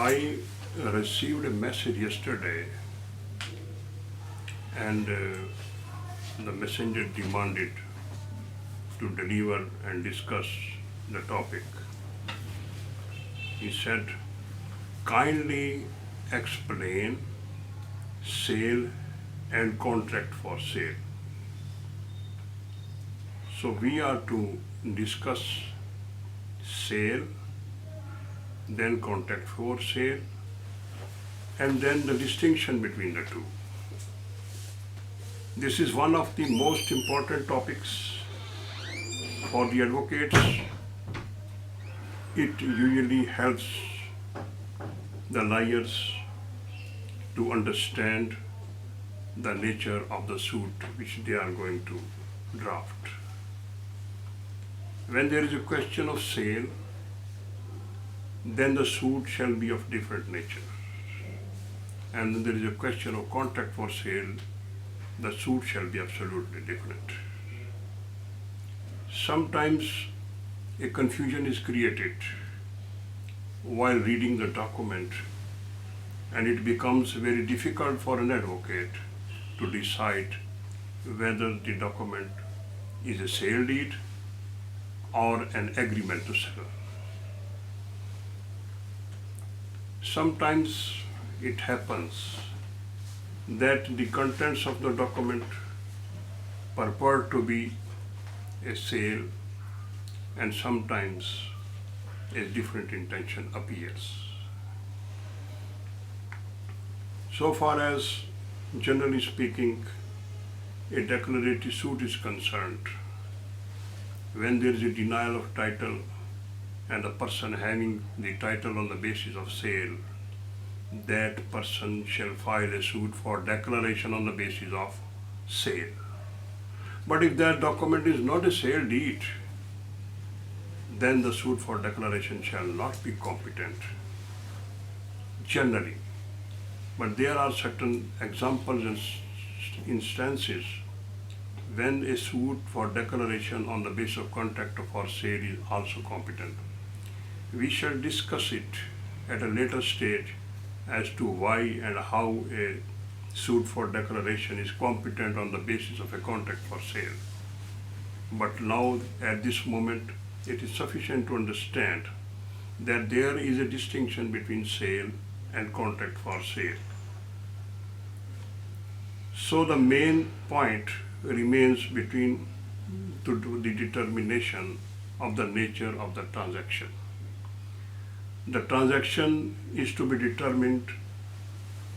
I received a message yesterday, and the messenger demanded to deliver and discuss the topic. He said, kindly explain sale and contract for sale. So we are to discuss sale, then contract for sale, and then the distinction between the two. This is one of the most important topics for the advocates. It usually helps the lawyers to understand the nature of the suit which they are going to draft. When there is a question of sale, then the suit shall be of different nature. And when there is a question of contract for sale, the suit shall be absolutely different. Sometimes a confusion is created while reading the document, and it becomes very difficult for an advocate to decide whether the document is a sale deed or an agreement to sell. Sometimes it happens that the contents of the document purport to be a sale, and sometimes a different intention appears. So far as, generally speaking, a declaratory suit is concerned, when there is a denial of title and the person having the title on the basis of sale, that person shall file a suit for declaration on the basis of sale. But if that document is not a sale deed, then the suit for declaration shall not be competent, generally. But there are certain examples and instances when a suit for declaration on the basis of contract for sale is also competent. We shall discuss it at a later stage as to why and how a suit for declaration is competent on the basis of a contract for sale. But now, at this moment, it is sufficient to understand that there is a distinction between sale and contract for sale. So the main point remains between the determination of the nature of the transaction. The transaction is to be determined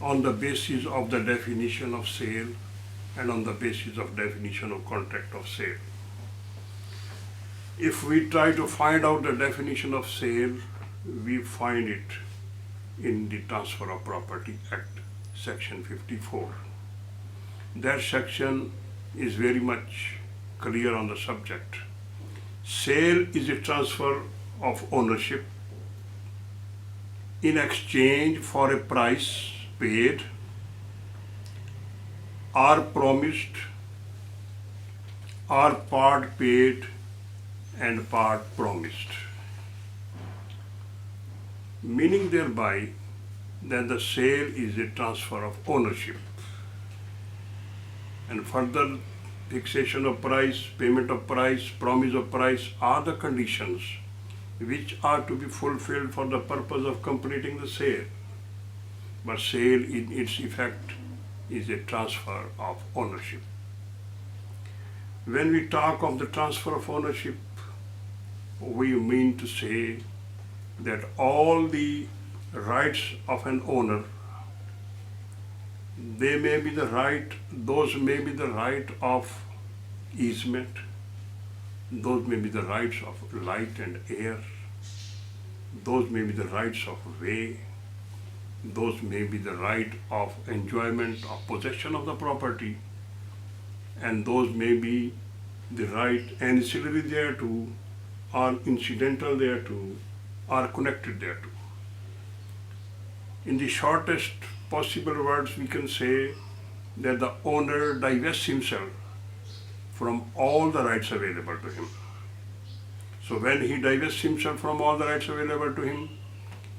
on the basis of the definition of sale and on the basis of definition of contract of sale. If we try to find out the definition of sale, we find it in the Transfer of Property Act, Section 54. That section is very much clear on the subject. Sale is a transfer of ownership in exchange for a price paid or promised or part paid and part promised. Meaning thereby that the sale is a transfer of ownership, and further fixation of price, payment of price, promise of price are the conditions which are to be fulfilled for the purpose of completing the sale. But sale in its effect is a transfer of ownership. When we talk of the transfer of ownership, we mean to say that all the rights of an owner, those may be the right of easement, those may be the rights of light and air, those may be the rights of way, those may be the right of enjoyment of possession of the property, and those may be the right ancillary thereto, or incidental thereto, or connected thereto. In the shortest possible words, we can say that the owner divests himself from all the rights available to him. So when he divests himself from all the rights available to him,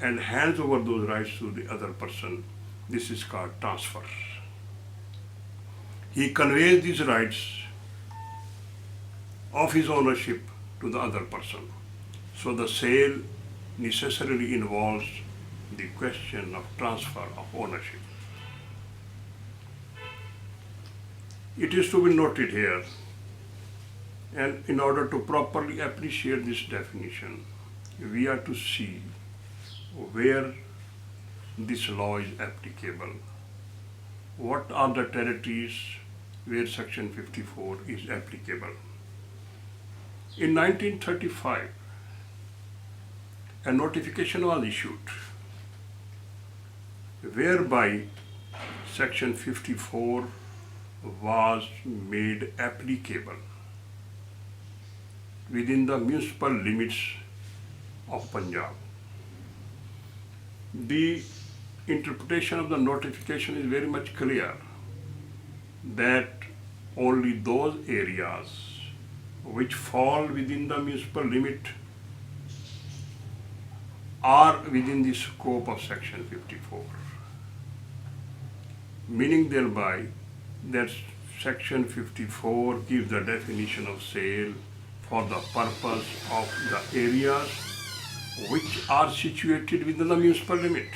and hands over those rights to the other person. This is called transfer. He conveys these rights of his ownership to the other person. So the sale necessarily involves the question of transfer of ownership. It is to be noted here, and in order to properly appreciate this definition, we are to see where this law is applicable. What are the territories where Section 54 is applicable? In 1935, a notification was issued whereby Section 54 was made applicable within the municipal limits of Punjab. The interpretation of the notification is very much clear that only those areas which fall within the municipal limit are within the scope of Section 54. Meaning thereby that Section 54 gives the definition of sale for the purpose of the areas which are situated within the municipal limit.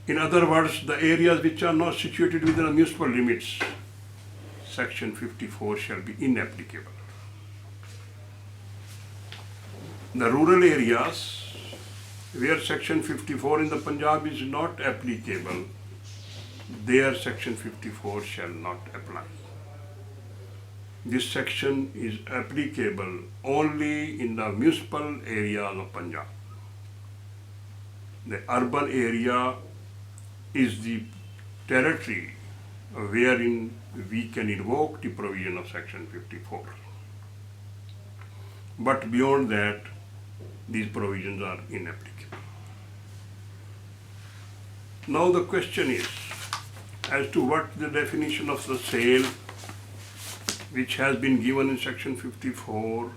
In other words, the areas which are not situated within the municipal limits, Section 54 shall be inapplicable. The rural areas where Section 54 in the Punjab is not applicable, there Section 54 shall not apply. This section is applicable only in the municipal areas of Punjab. The urban area is the territory wherein we can invoke the provision of Section 54. But beyond that, these provisions are inapplicable. Now the question is as to what the definition of the sale which has been given in Section 54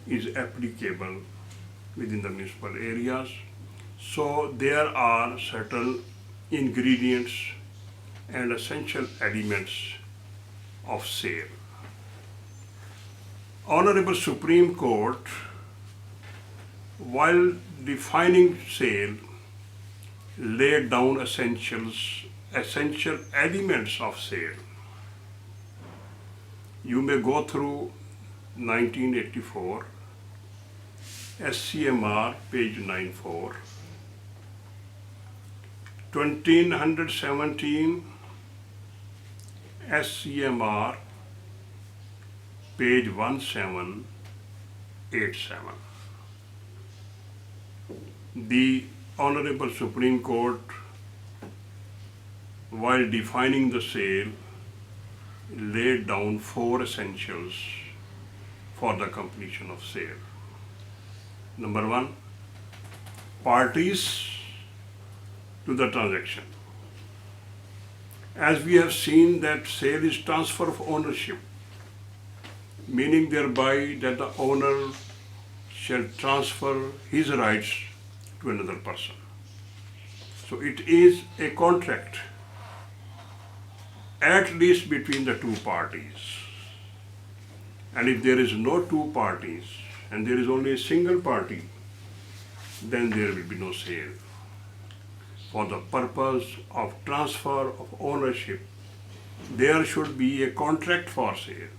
is applicable within the municipal areas. So there are certain ingredients and essential elements of sale. Honorable Supreme Court, while defining sale, laid down essential elements of sale. You may go through 1984, SCMR, page 94, 1917, SCMR, page 1787. The Honorable Supreme Court, while defining the sale, laid down 4 essentials for the completion of sale. Number 1, parties to the transaction. As we have seen that sale is transfer of ownership, meaning thereby that the owner shall transfer his rights to another person. So it is a contract, at least between the 2 parties. And if there is no 2 parties and there is only a single party, then there will be no sale. For the purpose of transfer of ownership, there should be a contract for sale,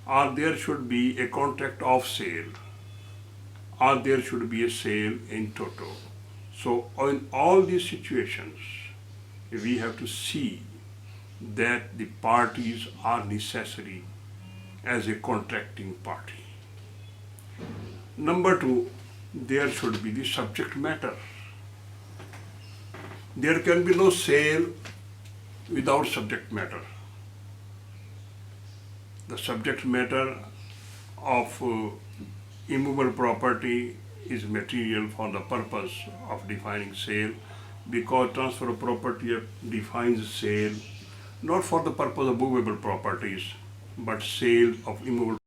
or there should be a contract of sale, or there should be a sale in toto. So in all these situations, we have to see that the parties are necessary as a contracting party. Number 2, there should be the subject matter. There can be no sale without subject matter. The subject matter of immovable property is material for the purpose of defining sale, because transfer of property defines sale not for the purpose of movable properties, but sale of immovable